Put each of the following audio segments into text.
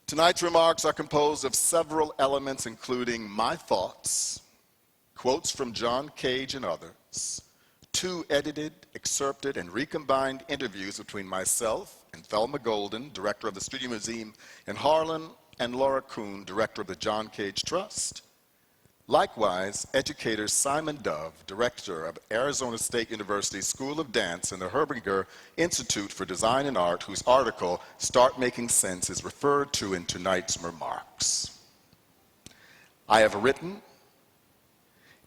Tonight's remarks are composed of several elements, including my thoughts, quotes from John Cage and others, 2 edited, excerpted, and recombined interviews between myself and Thelma Golden, director of the Studio Museum in Harlem, and Laura Kuhn, director of the John Cage Trust. Likewise, educator Simon Dove, director of Arizona State University School of Dance and the Herbinger Institute for Design and Art, whose article, Start Making Sense, is referred to in tonight's remarks. I have written.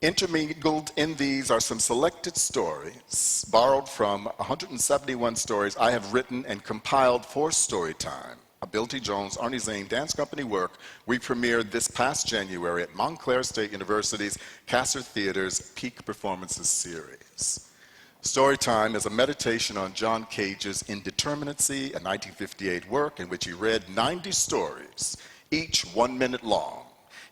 Intermingled in these are some selected stories, borrowed from 171 stories I have written and compiled for Storytime, a Bill T. Jones, Arnie Zane Dance Company work we premiered this past January at Montclair State University's Kasser Theater's Peak Performances series. Storytime is a meditation on John Cage's Indeterminacy, a 1958 work in which he read 90 stories, each 1 minute long.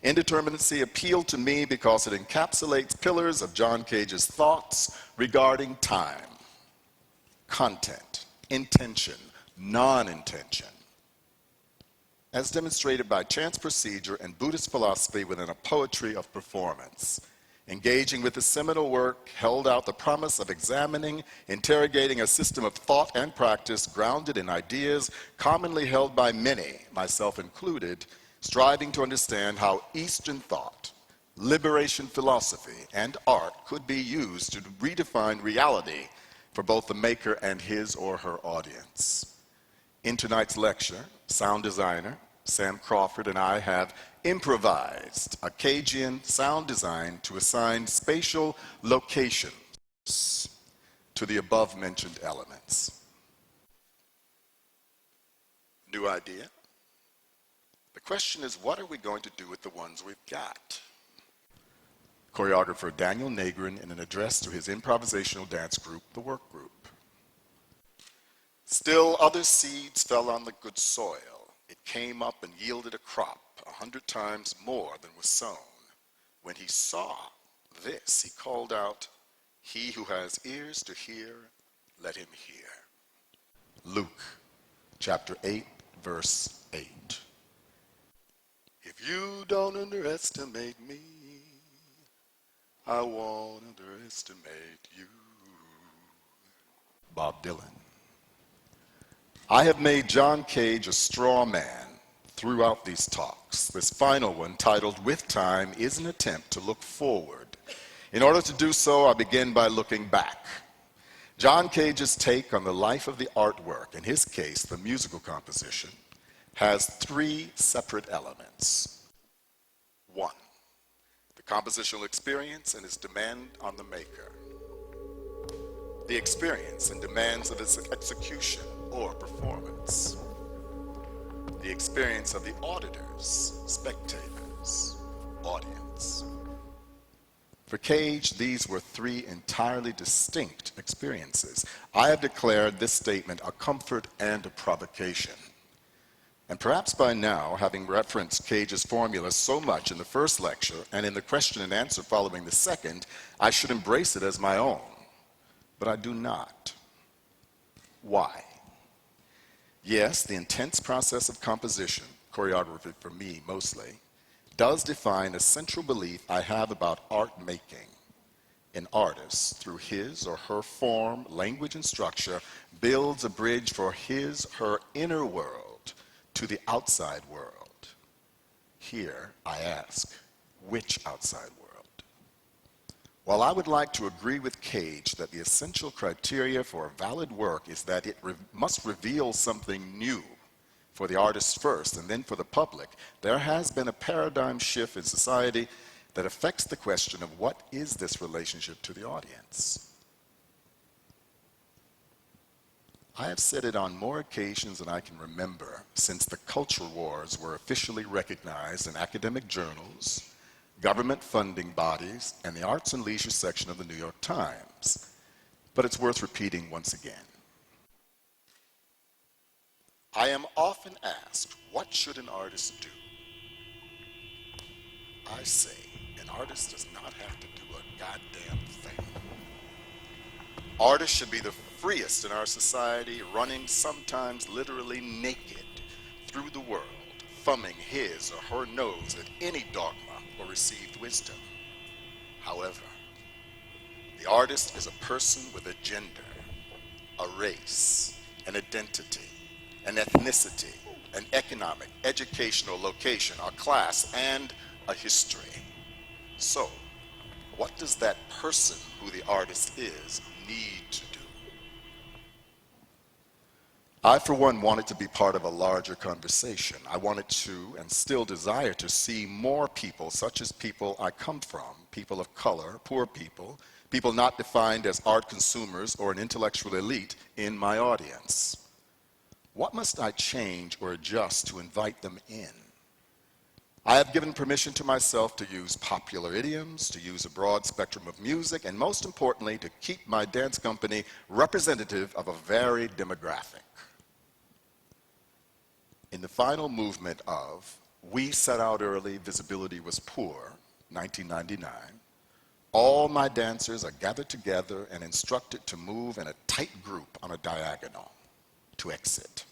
Indeterminacy appealed to me because it encapsulates pillars of John Cage's thoughts regarding time, content, intention, non-intention, as demonstrated by chance procedure and Buddhist philosophy within a poetry of performance. Engaging with the seminal work held out the promise of examining, interrogating a system of thought and practice grounded in ideas commonly held by many, myself included, striving to understand how Eastern thought, liberation philosophy, and art could be used to redefine reality for both the maker and his or her audience. In tonight's lecture, sound designer Sam Crawford and I have improvised a Cagean sound design to assign spatial locations to the above-mentioned elements. New idea? The question is, what are we going to do with the ones we've got? Choreographer Daniel Nagrin in an address to his improvisational dance group, the Work Group. Still other seeds fell on the good soil. It came up and yielded a crop 100 times more than was sown. When he saw this, he called out, "He who has ears to hear, let him hear." Luke chapter 8, verse 8. If you don't underestimate me, I won't underestimate you. Bob Dylan. I have made John Cage a straw man throughout these talks. This final one, titled With Time, is an attempt to look forward. In order to do so, I begin by looking back. John Cage's take on the life of the artwork, in his case, the musical composition, has 3 separate elements. 1, the compositional experience and its demand on the maker. The experience and demands of its execution or performance. The experience of the auditors, spectators, audience. For Cage, these were 3 entirely distinct experiences. I have declared this statement a comfort and a provocation. And perhaps by now, having referenced Cage's formula so much in the first lecture and in the question and answer following the second, I should embrace it as my own. But I do not. Why? Yes, the intense process of composition, choreography for me mostly, does define a central belief I have about art making. An artist, through his or her form, language, and structure, builds a bridge for his, her inner world to the outside world. Here, I ask, which outside world? While I would like to agree with Cage that the essential criteria for a valid work is that it must reveal something new for the artist first and then for the public, there has been a paradigm shift in society that affects the question of what is this relationship to the audience. I have said it on more occasions than I can remember since the culture wars were officially recognized in academic journals, government funding bodies, and the arts and leisure section of the New York Times. But it's worth repeating once again. I am often asked, what should an artist do? I say, an artist does not have to do a goddamn thing. Artists should be the freest in our society, running sometimes literally naked through the world, thumbing his or her nose at any dogma or received wisdom. However, the artist is a person with a gender, a race, an identity, an ethnicity, an economic, educational location, a class, and a history. So, what does that person who the artist is need to do? I, for one, wanted to be part of a larger conversation. I wanted to, and still desire to, see more people, such as people I come from, people of color, poor people, people not defined as art consumers or an intellectual elite in my audience. What must I change or adjust to invite them in? I have given permission to myself to use popular idioms, to use a broad spectrum of music, and most importantly, to keep my dance company representative of a varied demographic. In the final movement of We Set Out Early, Visibility Was Poor, 1999, all my dancers are gathered together and instructed to move in a tight group on a diagonal to exit.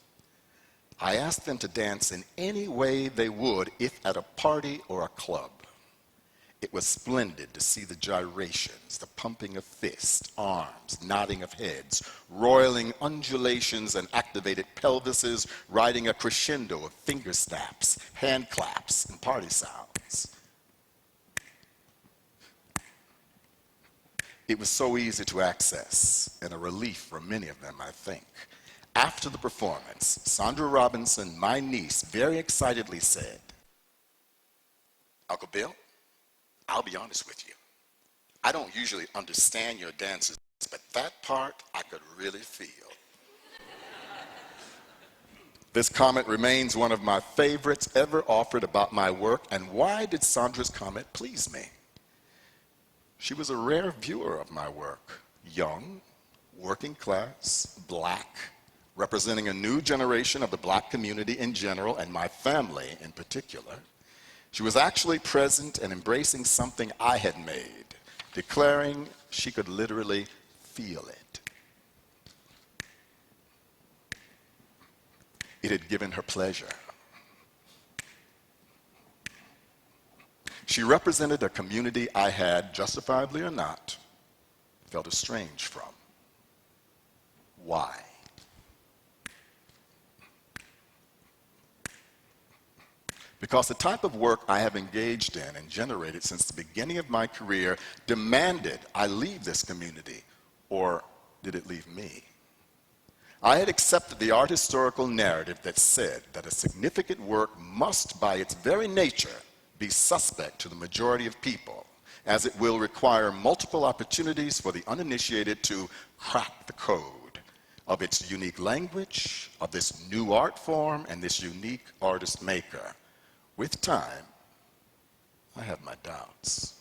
I asked them to dance in any way they would if at a party or a club. It was splendid to see the gyrations, the pumping of fists, arms, nodding of heads, roiling undulations and activated pelvises, riding a crescendo of finger snaps, hand claps, and party sounds. It was so easy to access, and a relief for many of them, I think. After the performance, Sandra Robinson, my niece, very excitedly said, "Uncle Bill, I'll be honest with you. I don't usually understand your dances, but that part I could really feel." This comment remains one of my favorites ever offered about my work, and why did Sandra's comment please me? She was a rare viewer of my work, young, working class, black, representing a new generation of the black community in general and my family in particular. She was actually present and embracing something I had made, declaring she could literally feel it. It had given her pleasure. She represented a community I had, justifiably or not, felt estranged from. Why? Because the type of work I have engaged in and generated since the beginning of my career demanded I leave this community, or did it leave me? I had accepted the art historical narrative that said that a significant work must, by its very nature, be suspect to the majority of people, as it will require multiple opportunities for the uninitiated to crack the code of its unique language, of this new art form, and this unique artist maker. With time, I have my doubts.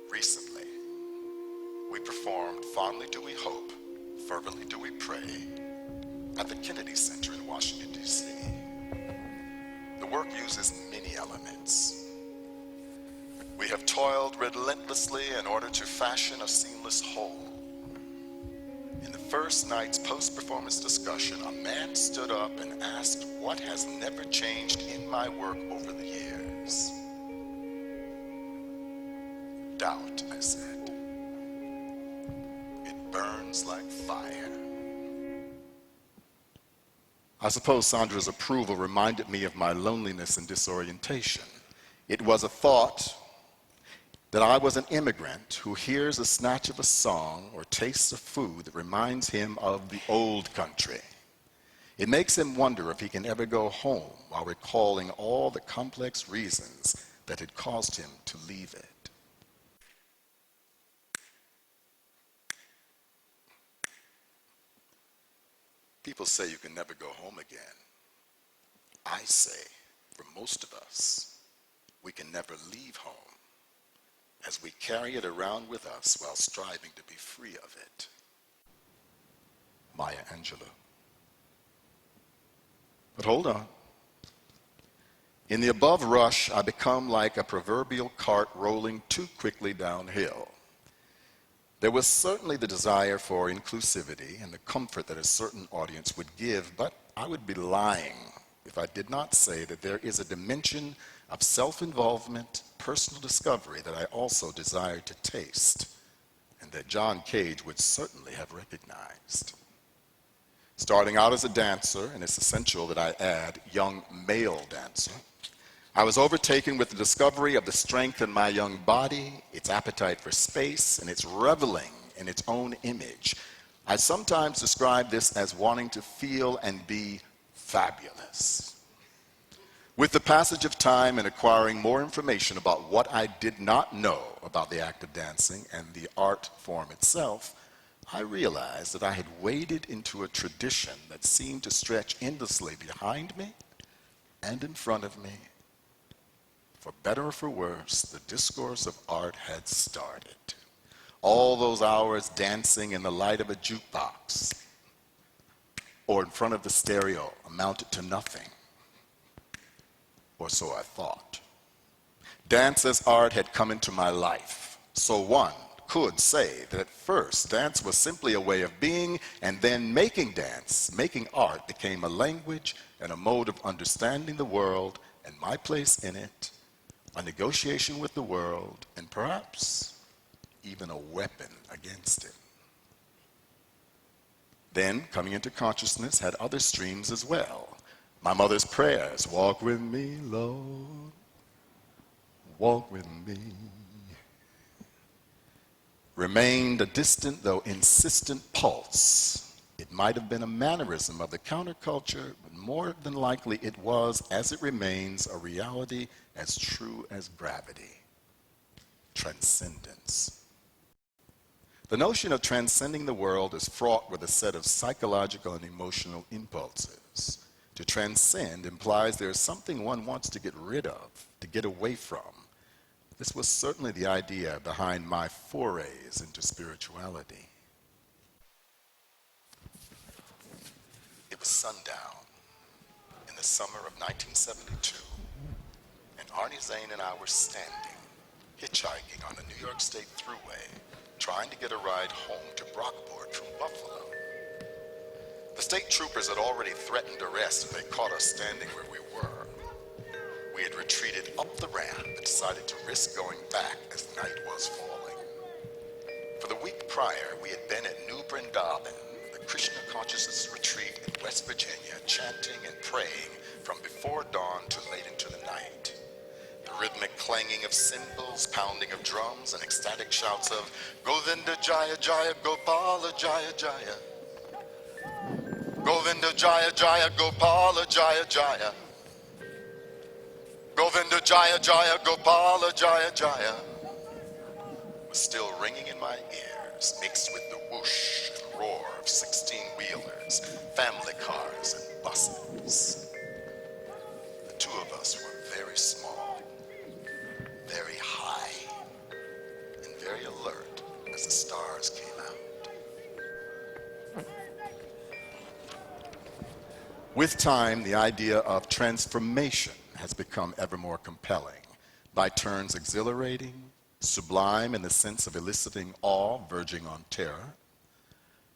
Recently, we performed Fondly Do We Hope, Fervently Do We Pray at the Kennedy Center in Washington, D.C. The work uses many elements. We have toiled relentlessly in order to fashion a seamless whole. In the first night's post-performance discussion, a man stood up and asked what has never changed in my work over the years. Doubt, I said. It burns like fire. I suppose Sandra's approval reminded me of my loneliness and disorientation. It was a thought that I was an immigrant who hears a snatch of a song or tastes of food that reminds him of the old country. It makes him wonder if he can ever go home while recalling all the complex reasons that had caused him to leave it. People say you can never go home again. I say, for most of us, we can never leave home, as we carry it around with us while striving to be free of it. Maya Angelou. But hold on. In the above rush, I become like a proverbial cart rolling too quickly downhill. There was certainly the desire for inclusivity and the comfort that a certain audience would give, but I would be lying if I did not say that there is a dimension of self-involvement, personal discovery that I also desired to taste, and that John Cage would certainly have recognized. Starting out as a dancer, and it's essential that I add young male dancer, I was overtaken with the discovery of the strength in my young body, its appetite for space, and its reveling in its own image. I sometimes describe this as wanting to feel and be fabulous. With the passage of time and acquiring more information about what I did not know about the act of dancing and the art form itself, I realized that I had waded into a tradition that seemed to stretch endlessly behind me and in front of me. For better or for worse, the discourse of art had started. All those hours dancing in the light of a jukebox or in front of the stereo amounted to nothing, or so I thought. Dance as art had come into my life, so one could say that at first dance was simply a way of being, and then making dance, making art, became a language and a mode of understanding the world and my place in it, a negotiation with the world, and perhaps even a weapon against it. Then, coming into consciousness, had other streams as well. My mother's prayers, walk with me, Lord, walk with me, remained a distant though insistent pulse. It might have been a mannerism of the counterculture, but more than likely it was, as it remains, a reality as true as gravity, transcendence. The notion of transcending the world is fraught with a set of psychological and emotional impulses. To transcend implies there is something one wants to get rid of, to get away from. This was certainly the idea behind my forays into spirituality. It was sundown in the summer of 1972, and Arnie Zane and I were standing, hitchhiking on the New York State Thruway, trying to get a ride home to Brockport from Buffalo. The state troopers had already threatened arrest if they caught us standing where we were. We had retreated up the ramp and decided to risk going back as night was falling. For the week prior, we had been at New Brindaban, the Krishna consciousness retreat in West Virginia, chanting and praying from before dawn to late into the night. The rhythmic clanging of cymbals, pounding of drums, and ecstatic shouts of Govinda Jaya Jaya Gopala Jaya Jaya, Govinda Jaya Jaya Gopala Jaya Jaya, Govinda Jaya Jaya Gopala Jaya Jaya was still ringing in my ears, mixed with the whoosh and roar of 16-wheelers, family cars, and buses. The two of us were very small, very high, and very alert as the stars came out. With time, the idea of transformation has become ever more compelling, by turns exhilarating, sublime in the sense of eliciting awe verging on terror.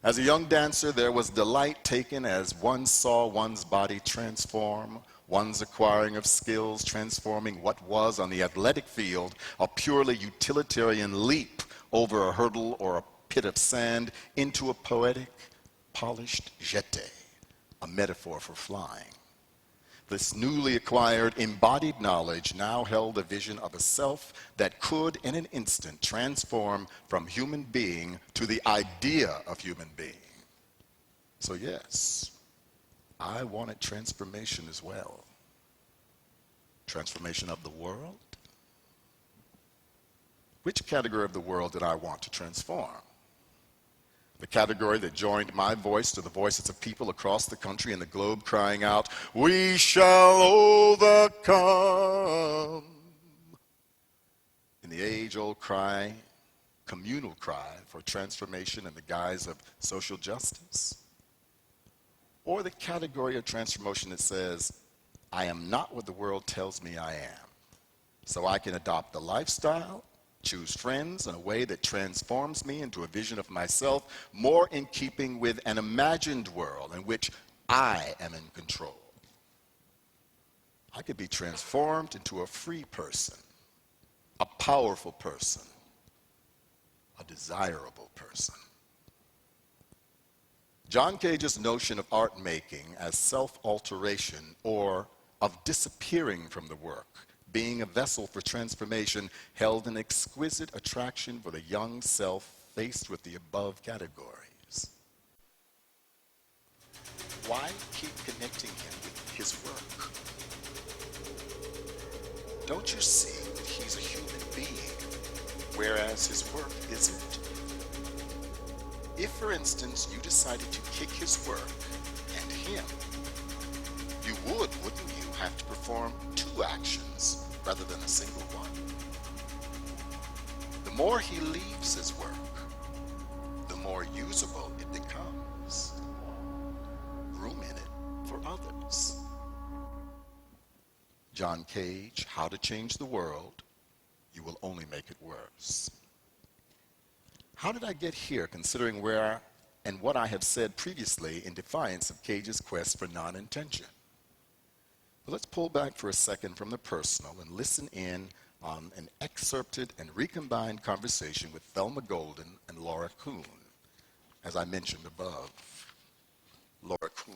As a young dancer, there was delight taken as one saw one's body transform, one's acquiring of skills transforming what was on the athletic field a purely utilitarian leap over a hurdle or a pit of sand into a poetic, polished jeté, a metaphor for flying. This newly acquired embodied knowledge now held a vision of a self that could in an instant transform from human being to the idea of human being. So yes, I wanted transformation as well. Transformation of the world? Which category of the world did I want to transform? The category that joined my voice to the voices of people across the country and the globe crying out, "We shall overcome." In the age-old cry, communal cry for transformation in the guise of social justice? Or the category of transformation that says, I am not what the world tells me I am, so I can adopt the lifestyle, choose friends in a way that transforms me into a vision of myself more in keeping with an imagined world in which I am in control. I could be transformed into a free person, a powerful person, a desirable person. John Cage's notion of art making as self-alteration, or of disappearing from the work, being a vessel for transformation, held an exquisite attraction for the young self faced with the above categories. Why keep connecting him with his work? Don't you see that he's a human being, whereas his work isn't? If, for instance, you decided to kick his work and him, you would, wouldn't you, have to perform two actions rather than a single one? The more he leaves his work, the more usable it becomes. Room in it for others. John Cage, How to Change the World, You Will Only Make It Worse. How did I get here, considering where and what I have said previously in defiance of Cage's quest for non-intention? Well, let's pull back for a second from the personal and listen in on an excerpted and recombined conversation with Thelma Golden and Laura Kuhn, as I mentioned above. Laura Kuhn.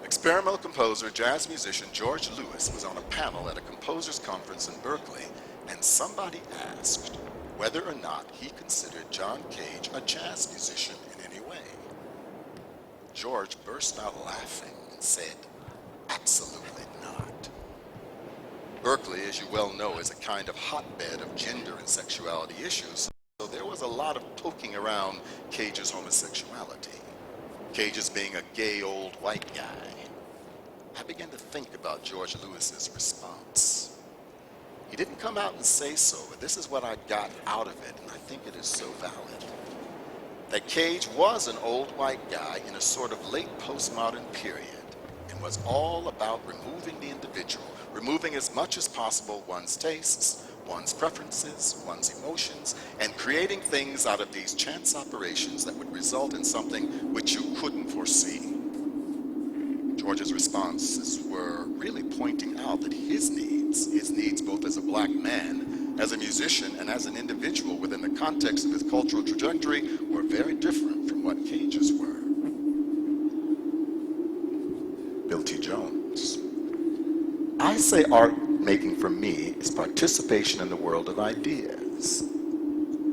Experimental composer, jazz musician George Lewis was on a panel at a composers conference in Berkeley, and somebody asked whether or not he considered John Cage a jazz musician in any way. George burst out laughing and said, "Absolutely not." Berkeley, as you well know, is a kind of hotbed of gender and sexuality issues, so there was a lot of poking around Cage's homosexuality. Cage as being a gay old white guy. I began to think about George Lewis's response. He didn't come out and say so, but this is what I got out of it, and I think it is so valid. That Cage was an old white guy in a sort of late postmodern period, and was all about removing the individual, removing as much as possible one's tastes, one's preferences, one's emotions, and creating things out of these chance operations that would result in something which you couldn't foresee. George's responses were really pointing out that his needs both as a black man, as a musician, and as an individual within the context of his cultural trajectory were very different from what Cage's were. Bill T. Jones. I say art making for me is participation in the world of ideas.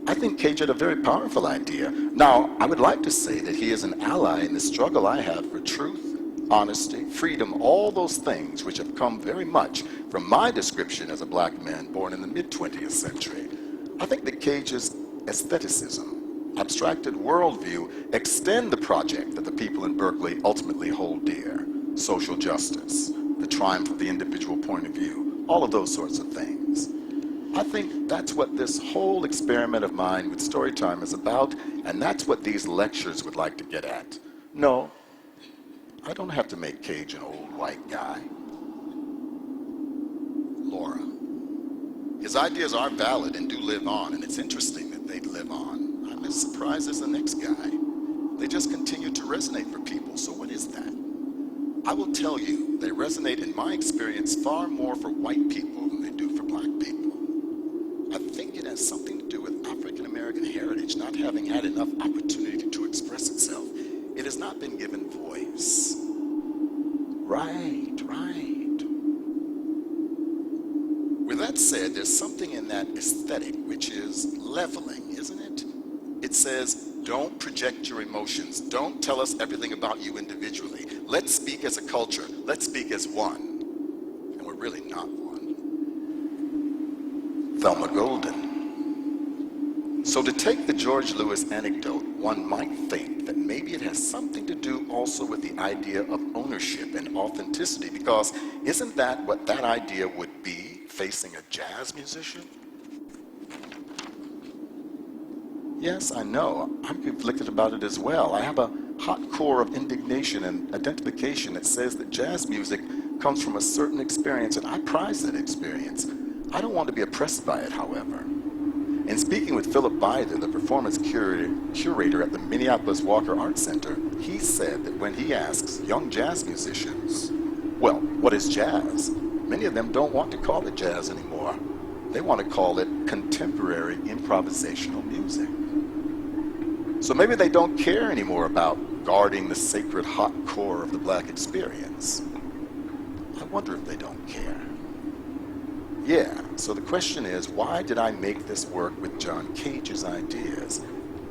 I think Cage had a very powerful idea. Now, I would like to say that he is an ally in the struggle I have for truth, honesty, freedom, all those things which have come very much from my description as a black man born in the mid-20th century. I think that Cage's aestheticism, abstracted worldview, extend the project that the people in Berkeley ultimately hold dear: social justice, the triumph of the individual point of view, all of those sorts of things. I think that's what this whole experiment of mine with Storytime is about, and that's what these lectures would like to get at. No, I don't have to make Cage an old white guy. Laura. His ideas are valid and do live on, and it's interesting that they live on. I'm as surprised as the next guy. They just continue to resonate for people, so what is that? I will tell you, they resonate in my experience far more for white people than they do for black people. I think it has something to do with African American heritage not having had enough opportunity to express itself. It has not been given voice. Right. With that said, there's something in that aesthetic which is leveling, isn't it? It says, don't project your emotions. Don't tell us everything about you individually. Let's speak as a culture. Let's speak as one. And we're really not one. Thelma Golden. So to take the George Lewis anecdote, one might think that maybe it has something to do also with the idea of ownership and authenticity, because isn't that what that idea would be, facing a jazz musician? Yes, I know. I'm conflicted about it as well. I have a hot core of indignation and identification that says that jazz music comes from a certain experience, and I prize that experience. I don't want to be oppressed by it, however. In speaking with Philip Byther, the performance curator at the Minneapolis Walker Art Center, he said that when he asks young jazz musicians, Well, what is jazz? Many of them don't want to call it jazz anymore. They want to call it contemporary improvisational music. So maybe they don't care anymore about guarding the sacred hot core of the black experience. I wonder if they don't care. Yeah, so the question is, why did I make this work with John Cage's ideas?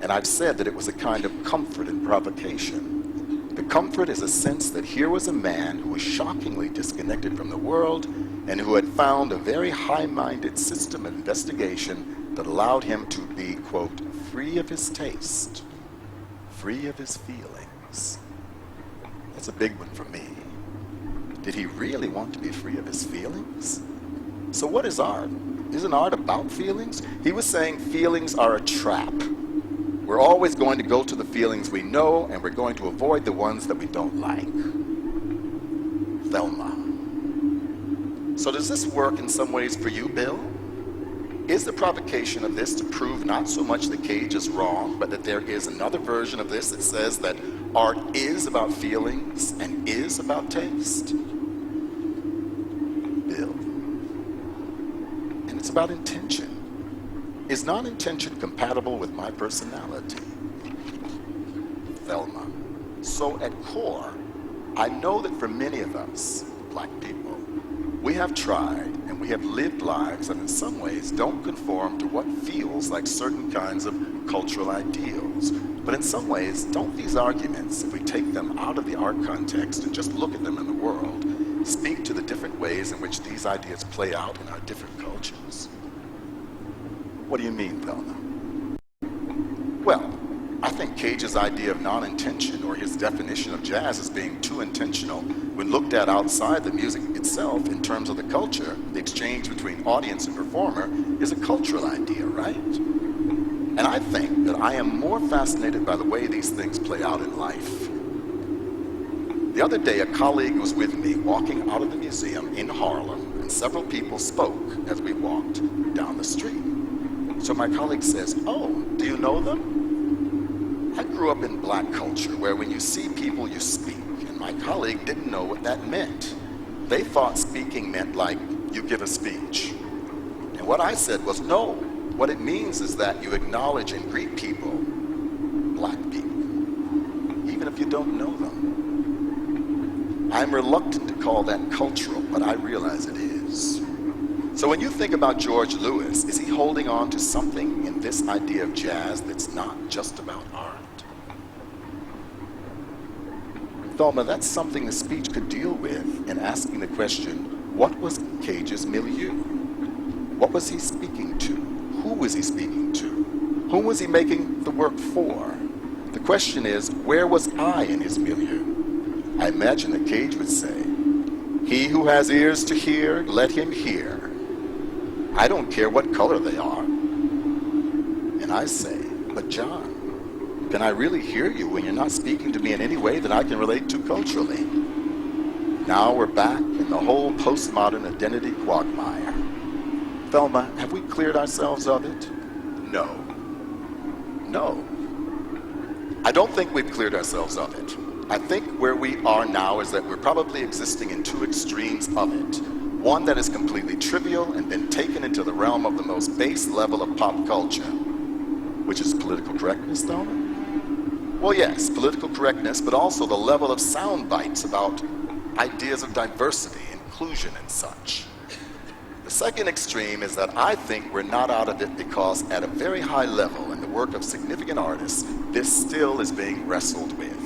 And I've said that it was a kind of comfort and provocation. The comfort is a sense that here was a man who was shockingly disconnected from the world and who had found a very high-minded system of investigation that allowed him to be, quote, free of his taste, free of his feelings. That's a big one for me. Did he really want to be free of his feelings? So what is art? Isn't art about feelings? He was saying feelings are a trap. We're always going to go to the feelings we know, and we're going to avoid the ones that we don't like. Thelma. So does this work in some ways for you, Bill? Is the provocation of this to prove not so much that Cage is wrong, but that there is another version of this that says that art is about feelings and is about taste? Bill. And it's about intention. Is non-intention compatible with my personality? Thelma. So at core, I know that for many of us, black people, we have tried and we have lived lives that in some ways don't conform to what feels like certain kinds of cultural ideals. But in some ways, don't these arguments, if we take them out of the art context and just look at them in the world, speak to the different ways in which these ideas play out in our different cultures? What do you mean, Thelma? Well, I think Cage's idea of non-intention, or his definition of jazz as being too intentional, when looked at outside the music itself in terms of the culture, the exchange between audience and performer, is a cultural idea, right? And I think that I am more fascinated by the way these things play out in life. The other day, a colleague was with me walking out of the museum in Harlem, and several people spoke as we walked down the street. So my colleague says, "Oh, do you know them?" I grew up in black culture where when you see people, you speak. And my colleague didn't know what that meant. They thought speaking meant like you give a speech. And what I said was, no, what it means is that you acknowledge and greet people, black people, even if you don't know them. I'm reluctant to call that cultural, but I realize it is. So when you think about George Lewis, is he holding on to something in this idea of jazz that's not just about art? Thelma, that's something the speech could deal with in asking the question, what was Cage's milieu? What was he speaking to? Who was he speaking to? Whom was he making the work for? The question is, where was I in his milieu? I imagine that Cage would say, he who has ears to hear, let him hear. I don't care what color they are. And I say, but John, can I really hear you when you're not speaking to me in any way that I can relate to culturally? Now we're back in the whole postmodern identity quagmire. Thelma, have we cleared ourselves of it? No. No. I don't think we've cleared ourselves of it. I think where we are now is that we're probably existing in two extremes of it. One that is completely trivial and been taken into the realm of the most base level of pop culture, which is political correctness, though? Well, yes, political correctness, but also the level of sound bites about ideas of diversity, inclusion, and such. The second extreme is that I think we're not out of it because at a very high level in the work of significant artists, this still is being wrestled with.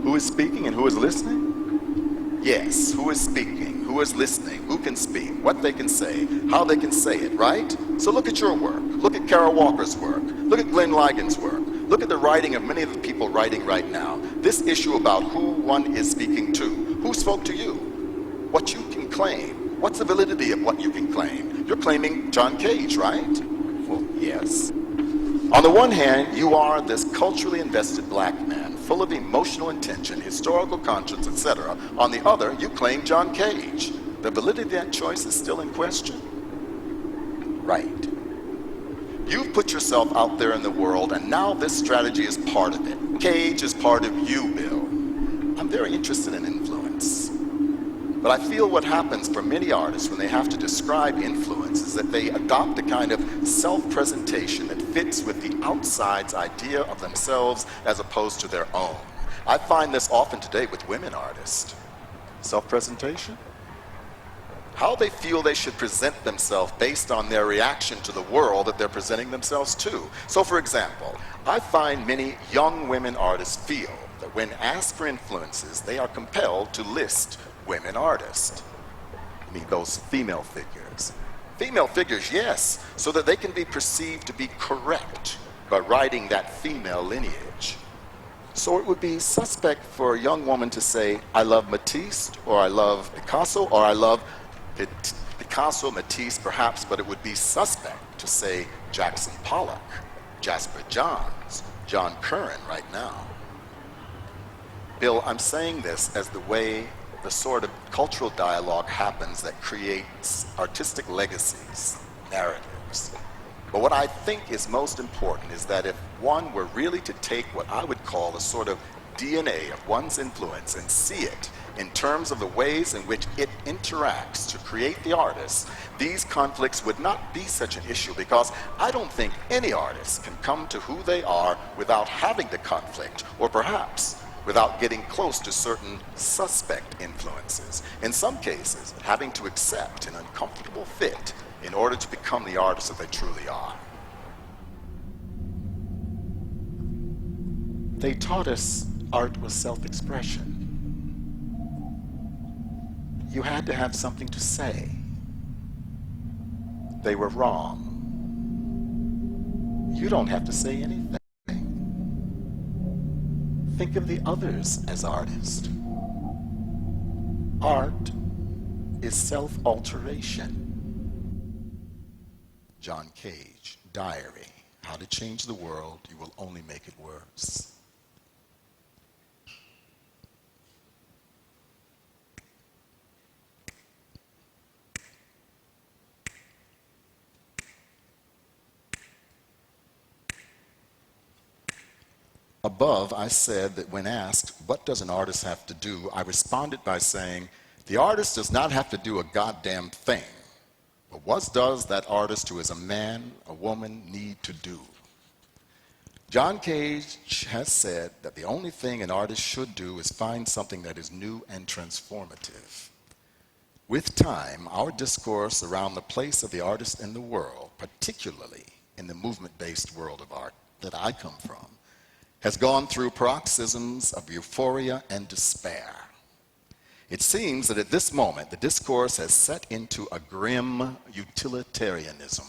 Who is speaking and who is listening? Yes, who is speaking, who is listening, who can speak, what they can say, how they can say it, right? So look at your work. Look at Kara Walker's work. Look at Glenn Ligon's work. Look at the writing of many of the people writing right now. This issue about who one is speaking to. Who spoke to you? What you can claim. What's the validity of what you can claim? You're claiming John Cage, right? Well, yes. On the one hand, you are this culturally invested black man, full of emotional intention, historical conscience, etc. On the other, you claim John Cage. The validity of that choice is still in question. Right. You've put yourself out there in the world, and now this strategy is part of it. Cage is part of you, Bill. I'm very interested in influence. But I feel what happens for many artists when they have to describe influence is that they adopt a kind of self-presentation that fits with the outside's idea of themselves as opposed to their own. I find this often today with women artists. Self-presentation? How they feel they should present themselves based on their reaction to the world that they're presenting themselves to. So for example, I find many young women artists feel that when asked for influences, they are compelled to list women artists. I mean, those female figures. Female figures, yes, so that they can be perceived to be correct by writing that female lineage. So it would be suspect for a young woman to say, I love Matisse, or I love Picasso, or I love Picasso, Matisse, perhaps, but it would be suspect to say Jackson Pollock, Jasper Johns, John Curran right now. Bill, I'm saying this as the way the sort of cultural dialogue happens that creates artistic legacies, narratives. But what I think is most important is that if one were really to take what I would call a sort of DNA of one's influence and see it in terms of the ways in which it interacts to create the artist, these conflicts would not be such an issue, because I don't think any artist can come to who they are without having the conflict, or perhaps without getting close to certain suspect influences. In some cases, having to accept an uncomfortable fit in order to become the artist that they truly are. They taught us art was self-expression. You had to have something to say. They were wrong. You don't have to say anything. Think of the others as artists. Art is self-alteration. John Cage, Diary, How to Change the World, You Will Only Make It Worse. Above, I said that when asked, what does an artist have to do, I responded by saying, the artist does not have to do a goddamn thing. But what does that artist who is a man, a woman, need to do? John Cage has said that the only thing an artist should do is find something that is new and transformative. With time, our discourse around the place of the artist in the world, particularly in the movement-based world of art that I come from, has gone through paroxysms of euphoria and despair. It seems that at this moment, the discourse has set into a grim utilitarianism.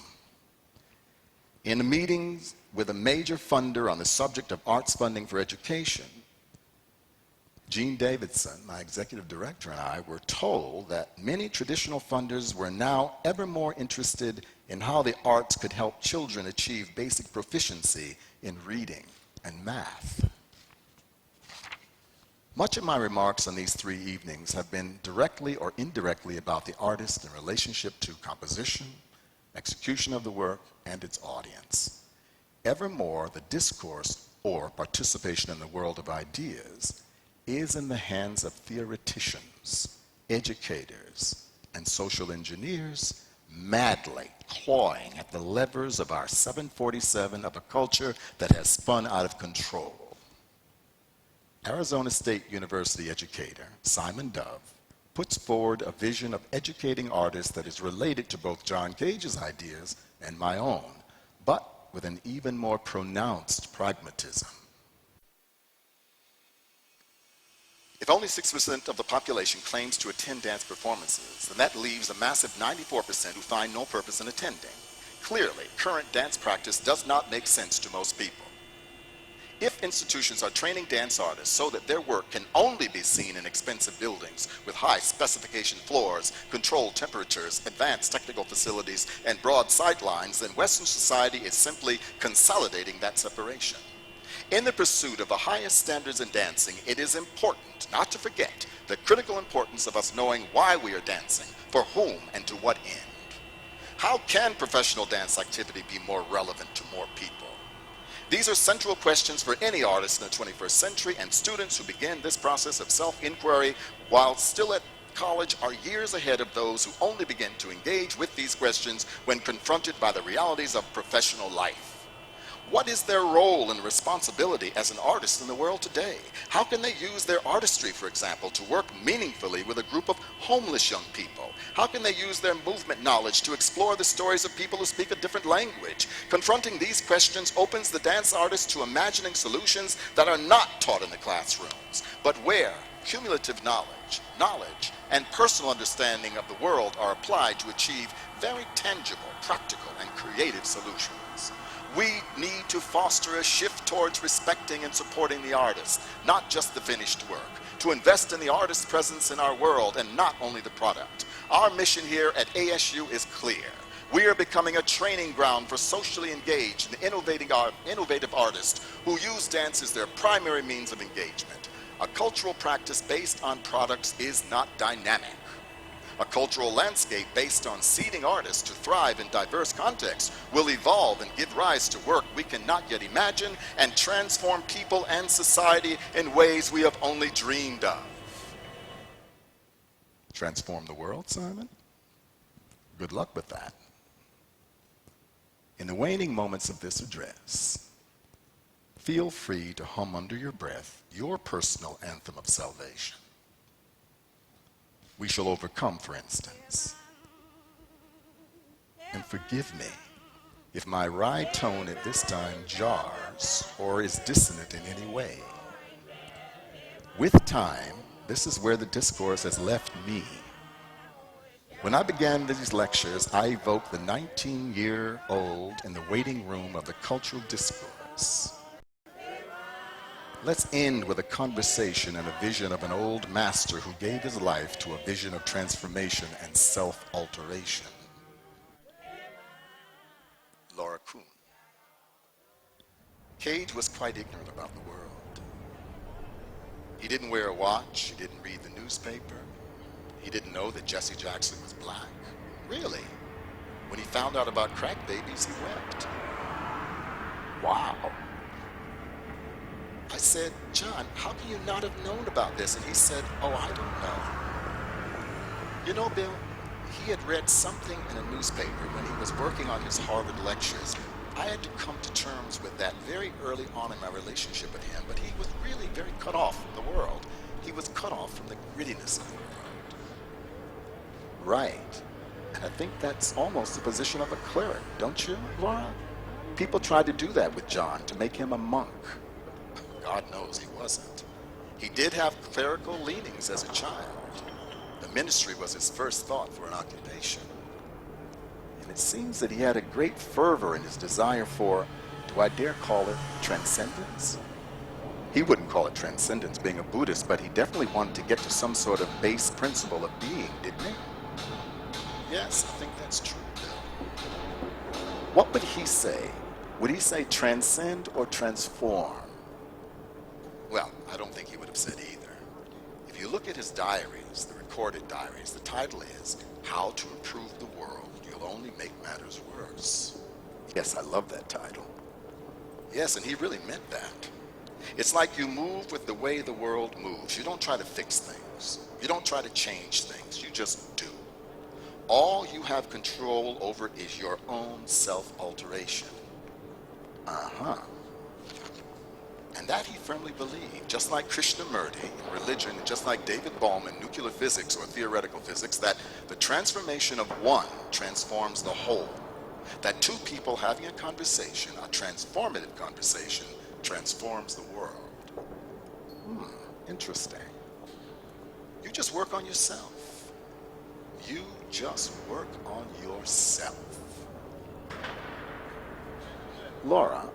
In meetings with a major funder on the subject of arts funding for education, Gene Davidson, my executive director, and I were told that many traditional funders were now ever more interested in how the arts could help children achieve basic proficiency in reading and math. Much of my remarks on these 3 evenings have been directly or indirectly about the artist in relationship to composition, execution of the work, and its audience. Evermore, the discourse or participation in the world of ideas is in the hands of theoreticians, educators, and social engineers, madly clawing at the levers of our 747 of a culture that has spun out of control. Arizona State University educator Simon Dove puts forward a vision of educating artists that is related to both John Cage's ideas and my own, but with an even more pronounced pragmatism. If only 6% of the population claims to attend dance performances, then that leaves a massive 94% who find no purpose in attending. Clearly, current dance practice does not make sense to most people. If institutions are training dance artists so that their work can only be seen in expensive buildings with high specification floors, controlled temperatures, advanced technical facilities, and broad sight lines, then Western society is simply consolidating that separation. In the pursuit of the highest standards in dancing, it is important not to forget the critical importance of us knowing why we are dancing, for whom, and to what end. How can professional dance activity be more relevant to more people? These are central questions for any artist in the 21st century, and students who begin this process of self-inquiry while still at college are years ahead of those who only begin to engage with these questions when confronted by the realities of professional life. What is their role and responsibility as an artist in the world today? How can they use their artistry, for example, to work meaningfully with a group of homeless young people? How can they use their movement knowledge to explore the stories of people who speak a different language? Confronting these questions opens the dance artist to imagining solutions that are not taught in the classrooms, but where cumulative knowledge, and personal understanding of the world are applied to achieve very tangible, practical, and creative solutions. We need to foster a shift towards respecting and supporting the artist, not just the finished work, to invest in the artist's presence in our world and not only the product. Our mission here at ASU is clear. We are becoming a training ground for socially engaged and innovative artists who use dance as their primary means of engagement. A cultural practice based on products is not dynamic. A cultural landscape based on seeding artists to thrive in diverse contexts will evolve and give rise to work we cannot yet imagine and transform people and society in ways we have only dreamed of. Transform the world, Simon? Good luck with that. In the waning moments of this address, feel free to hum under your breath your personal anthem of salvation. We shall overcome, for instance. And forgive me if my wry tone at this time jars or is dissonant in any way. With time, this is where the discourse has left me. When I began these lectures, I evoked the 19-year-old in the waiting room of the cultural discourse. Let's end with a conversation and a vision of an old master who gave his life to a vision of transformation and self-alteration. Laura Kuhn. Cage was quite ignorant about the world. He didn't wear a watch, he didn't read the newspaper, he didn't know that Jesse Jackson was black. Really? When he found out about crack babies, he wept. Wow. I said, John, how can you not have known about this? And he said, oh, I don't know. You know, Bill, he had read something in a newspaper when he was working on his Harvard lectures. I had to come to terms with that very early on in my relationship with him, but he was really very cut off from the world. He was cut off from the grittiness of the world. Right. And I think that's almost the position of a cleric, don't you, Laura? People tried to do that with John, to make him a monk. God knows he wasn't. He did have clerical leanings as a child. The ministry was his first thought for an occupation. And it seems that he had a great fervor in his desire for, do I dare call it, transcendence? He wouldn't call it transcendence being a Buddhist, but he definitely wanted to get to some sort of base principle of being, didn't he? Yes, I think that's true, Bill. What would he say? Would he say transcend or transform? Well, I don't think he would have said either. If you look at his diaries, the recorded diaries, the title is How to Improve the World. You'll only make matters worse. Yes, I love that title. Yes, and he really meant that. It's like you move with the way the world moves. You don't try to fix things. You don't try to change things. You just do. All you have control over is your own self-alteration. Uh-huh. And that he firmly believed, just like Krishnamurti in religion, just like David Bohm in nuclear physics or theoretical physics, that the transformation of one transforms the whole. That two people having a conversation, a transformative conversation, transforms the world. Interesting. You just work on yourself. You just work on yourself. Laura,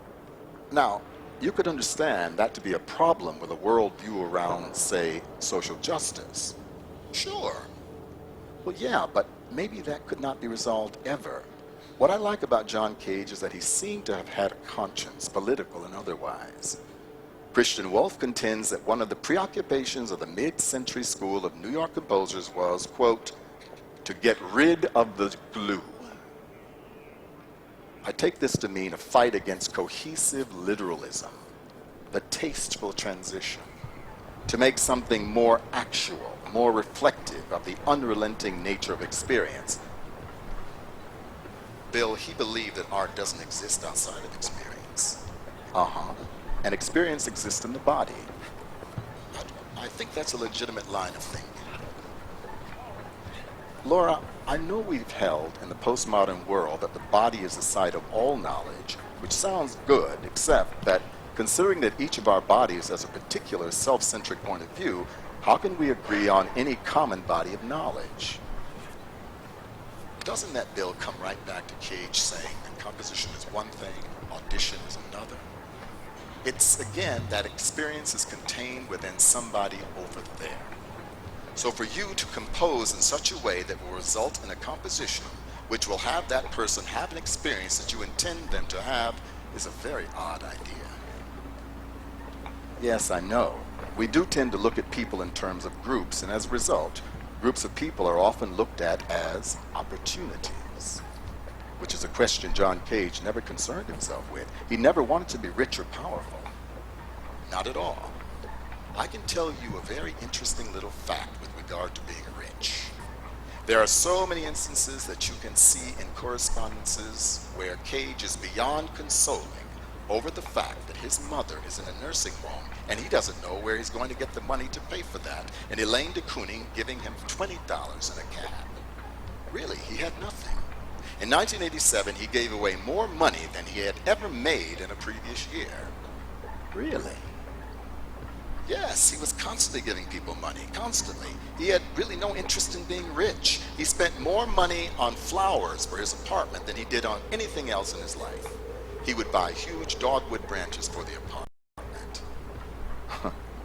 now, you could understand that to be a problem with a worldview around, say, social justice. Sure. Well, yeah, but maybe that could not be resolved ever. What I like about John Cage is that he seemed to have had a conscience, political and otherwise. Christian Wolff contends that one of the preoccupations of the mid-century school of New York composers was, quote, to get rid of the glue. I take this to mean a fight against cohesive literalism, the tasteful transition, to make something more actual, more reflective of the unrelenting nature of experience. Bill, he believed that art doesn't exist outside of experience. Uh-huh. And experience exists in the body. I think that's a legitimate line of thinking. Laura, I know we've held in the postmodern world that the body is the site of all knowledge, which sounds good, except that considering that each of our bodies has a particular self-centric point of view, how can we agree on any common body of knowledge? Doesn't that, Bill, come right back to Cage saying that composition is one thing, audition is another? It's, again, that experience is contained within somebody over there. So for you to compose in such a way that will result in a composition which will have that person have an experience that you intend them to have is a very odd idea. Yes, I know. We do tend to look at people in terms of groups, and as a result, groups of people are often looked at as opportunities, which is a question John Cage never concerned himself with. He never wanted to be rich or powerful. Not at all. I can tell you a very interesting little fact with regard to being rich. There are so many instances that you can see in correspondences where Cage is beyond consoling over the fact that his mother is in a nursing home and he doesn't know where he's going to get the money to pay for that, and Elaine de Kooning giving him $20 in a cab. Really, he had nothing. In 1987, he gave away more money than he had ever made in a previous year. Really? Yes, he was constantly giving people money, constantly. He had really no interest in being rich. He spent more money on flowers for his apartment than he did on anything else in his life. He would buy huge dogwood branches for the apartment.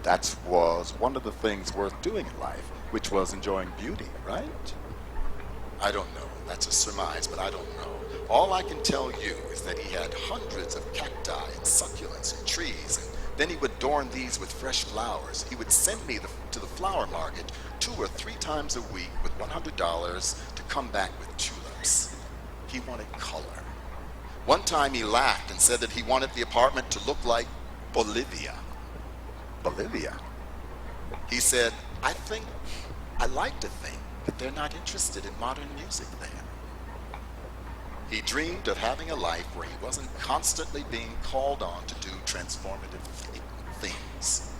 That was one of the things worth doing in life, which was enjoying beauty, right? I don't know. That's a surmise, but I don't know. All I can tell you is that he had hundreds of cacti and succulents and trees, and then he would adorn these with fresh flowers. He would send me to the flower market 2 or 3 times a week with $100 to come back with tulips. He wanted color. One time he laughed and said that he wanted the apartment to look like Bolivia. Bolivia? He said, I like to think that they're not interested in modern music there. He dreamed of having a life where he wasn't constantly being called on to do transformative things.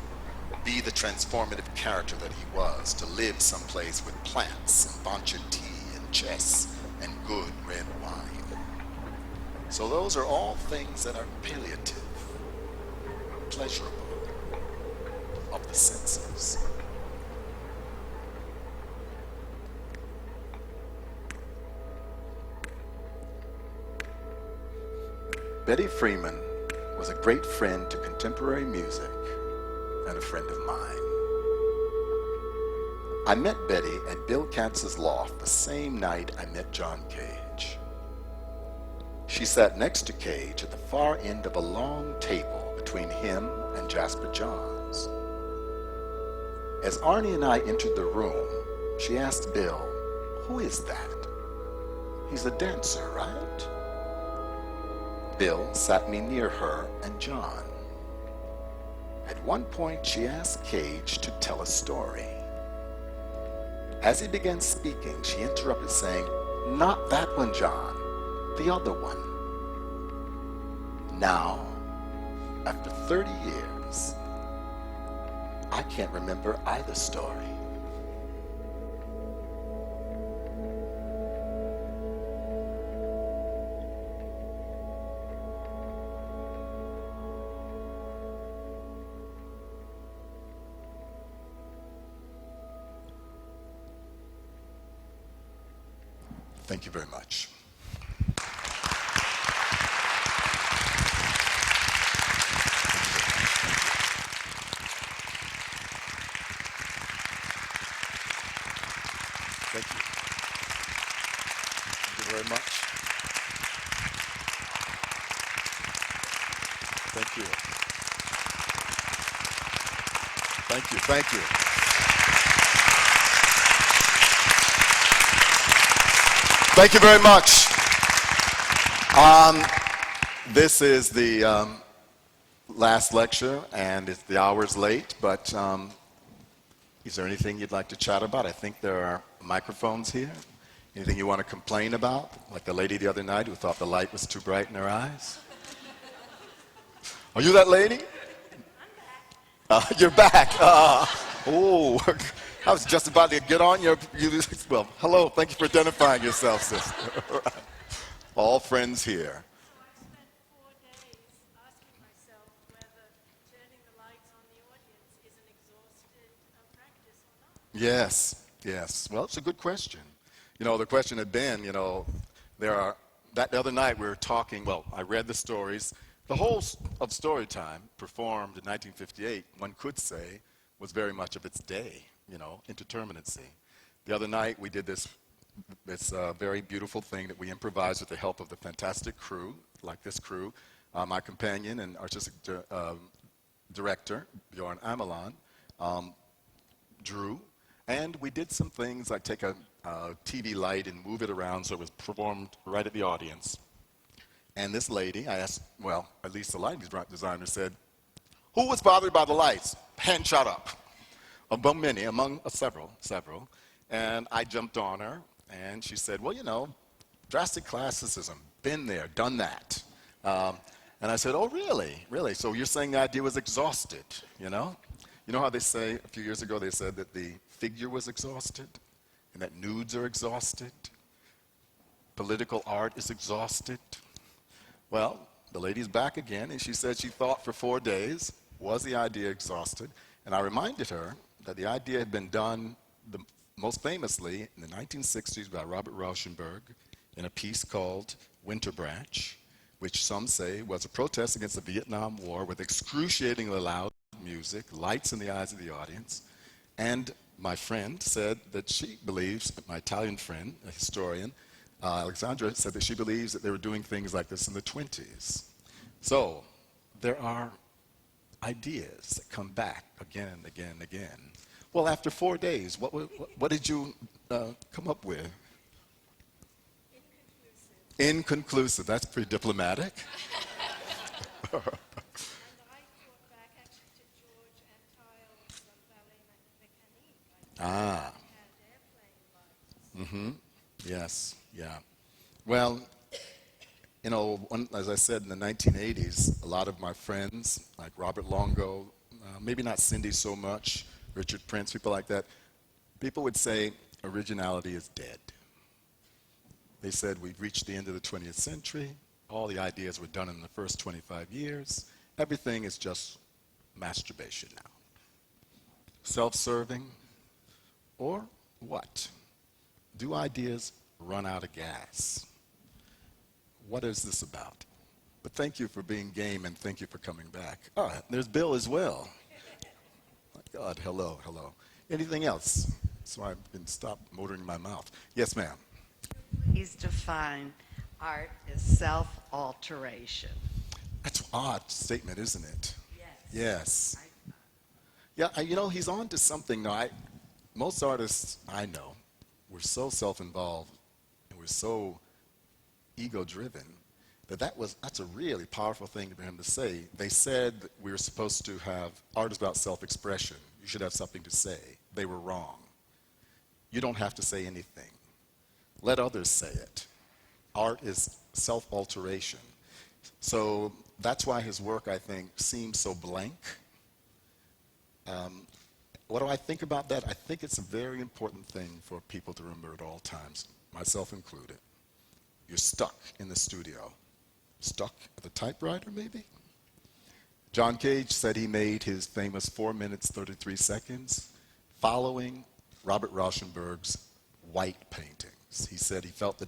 Be the transformative character that he was, to live someplace with plants and bancha tea and chess and good red wine. So those are all things that are palliative, pleasurable, of the senses. Betty Freeman was a great friend to contemporary music and a friend of mine. I met Betty at Bill Katz's loft the same night I met John Cage. She sat next to Cage at the far end of a long table between him and Jasper Johns. As Arnie and I entered the room, she asked Bill, "Who is that? He's a dancer, right?" Bill sat me near her and John. At one point, she asked Cage to tell a story. As he began speaking, she interrupted saying, "Not that one, John, the other one." Now, after 30 years, I can't remember either story. Thank you very much. Thank you. Thank you very much. Thank you. Thank you. Thank you. Thank you very much. This is the last lecture, and the hour's late, but Is there anything you'd like to chat about? I think there are microphones here. Anything you want to complain about? Like the lady the other night who thought the light was too bright in her eyes? Are you that lady? You're back. Oh, I was just about to get on your. Well, hello. Thank you for identifying yourself, sister. All friends here. So I spent 4 days asking myself whether turning the lights on the audience is an exhausted practice or not. Yes, yes. Well, it's a good question. You know, the question had been, you know, the other night we were talking, well, I read the stories. The whole of Storytime, performed in 1958, one could say, was very much of its day, you know, interterminacy. The other night we did this very beautiful thing that we improvised with the help of the fantastic crew, like this crew, my companion and artistic director, Bjorn Ameland, Drew, and we did some things like take a TV light and move it around so it was performed right at the audience. And this lady, I asked, well, at least the lighting designer said, who was bothered by the lights? Hand shot up. Among several. And I jumped on her, and she said, well, you know, drastic classicism, been there, done that. And I said, oh, really? Really? So you're saying the idea was exhausted, you know? You know how they say, a few years ago, they said that the figure was exhausted, and that nudes are exhausted, political art is exhausted. Well, the lady's back again, and she said she thought for 4 days, was the idea exhausted? And I reminded her that the idea had been done most famously in the 1960s by Robert Rauschenberg in a piece called Winter Branch, which some say was a protest against the Vietnam War with excruciatingly loud music, lights in the eyes of the audience. And my friend said that she believes, my Italian friend, a historian, Alexandra, said that she believes that they were doing things like this in the 20s. So there are ideas that come back again and again and again. Well, after 4 days, what did you come up with? Inconclusive. Inconclusive. That's pretty diplomatic. And I thought back actually to George Antheil's ballet mécanique. Ah. Had airplane lights. Yes. Yeah. Well, you know, as I said, in the 1980s, a lot of my friends, like Robert Longo, maybe not Cindy so much, Richard Prince, people like that, people would say originality is dead. They said we've reached the end of the 20th century. All the ideas were done in the first 25 years. Everything is just masturbation now. Self-serving, or what? Do ideas run out of gas? What is this about? But thank you for being game, and thank you for coming back. There's Bill as well. My God, hello. Anything else? So I can stop motoring my mouth. Yes, ma'am. Please define art as self-alteration. That's an odd statement, isn't it? Yes. Yes. Yeah, you know, he's on to something. No, most artists I know were so self-involved and were so ego-driven that's a really powerful thing for him to say. They said that we were supposed to have art is about self-expression. You should have something to say. They were wrong. You don't have to say anything. Let others say it. Art is self-alteration. So that's why his work, I think, seems so blank. What do I think about that? I think it's a very important thing for people to remember at all times, myself included. You're stuck in the studio. Stuck at the typewriter, maybe? John Cage said he made his famous 4 minutes, 33 seconds following Robert Rauschenberg's white paintings. He said he felt the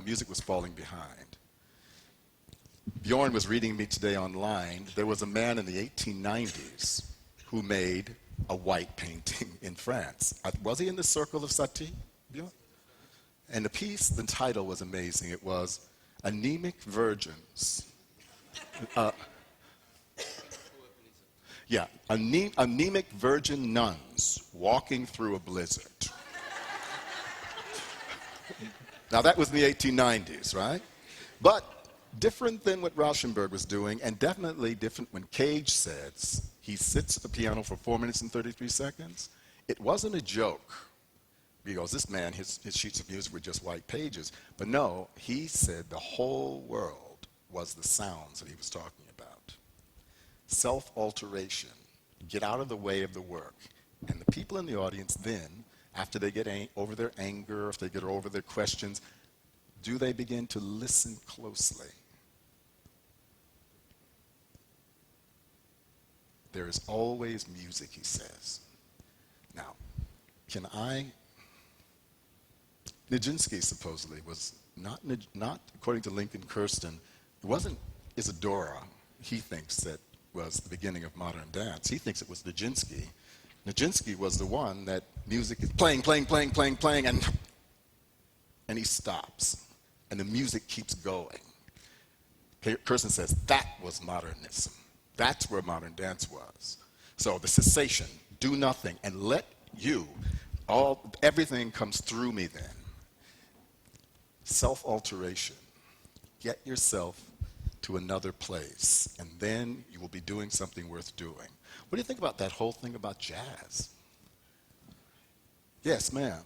music was falling behind. Bjorn was reading me today online. There was a man in the 1890s who made a white painting in France. Was he in the Circle of Satie, Bjorn? And the title was amazing. It was Anemic Virgins. Anemic virgin nuns walking through a blizzard. Now that was in the 1890s, right? But different than what Rauschenberg was doing, and definitely different when Cage says He sits at the piano for 4 minutes and 33 seconds. It wasn't a joke, because this man, his sheets of music were just white pages. But no, he said the whole world was the sounds that he was talking about. Self-alteration. Get out of the way of the work. And the people in the audience then, after they get over their anger, if they get over their questions, do they begin to listen closely? There is always music, he says. Now, Nijinsky supposedly was not according to Lincoln Kirsten, it wasn't Isadora, he thinks, that was the beginning of modern dance. He thinks it was Nijinsky. Nijinsky was the one that music is playing, and he stops. And the music keeps going. Kirsten says that was modernism. That's where modern dance was. So the cessation, do nothing, and let everything comes through me then. Self-alteration. Get yourself to another place, and then you will be doing something worth doing. What do you think about that whole thing about jazz? Yes, ma'am.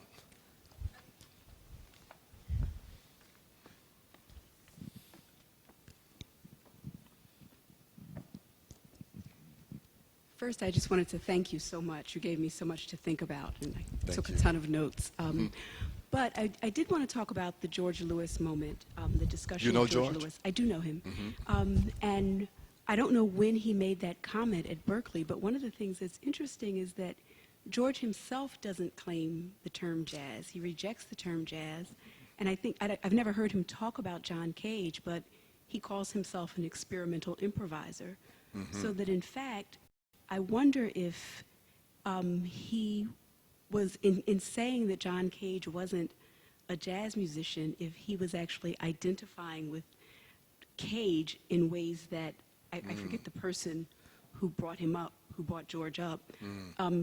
First, I just wanted to thank you so much. You gave me so much to think about, and I took a you. ton of notes. But I did want to talk about the George Lewis moment, the discussion You know of George George? Lewis. I do know him. And I don't know when he made that comment at Berkeley, but one of the things that's interesting is that George himself doesn't claim the term jazz. He rejects the term jazz. And I think, I've never heard him talk about John Cage, but he calls himself an experimental improviser. So that in fact, I wonder if he was, in saying that John Cage wasn't a jazz musician, if he was actually identifying with Cage in ways that, I forget the person who brought him up, who brought George up,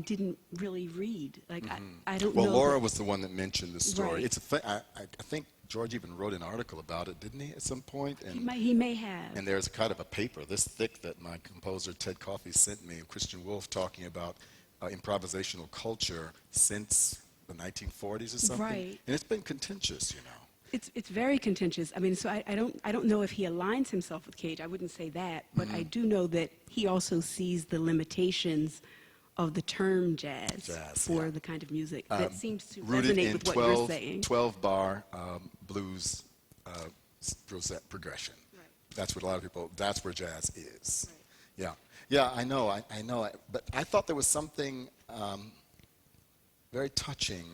didn't really read. Like, I don't know. Well, Laura was the one that mentioned the story. Right. It's I think George even wrote an article about it, didn't he, at some point? And He may have. And there's kind of a paper this thick that my composer Ted Coffey sent me, Christian Wolff, talking about improvisational culture since the 1940s or something. Right. And it's been contentious, you know. It's very contentious. I mean, so I don't know if he aligns himself with Cage. I wouldn't say that, but I do know that he also sees the limitations of the term jazz for the kind of music that seems to Rooted resonate in with what you're saying. 12-bar blues progression. Right. That's what a lot of people, that's where jazz is. Right. Yeah, I know, but I thought there was something very touching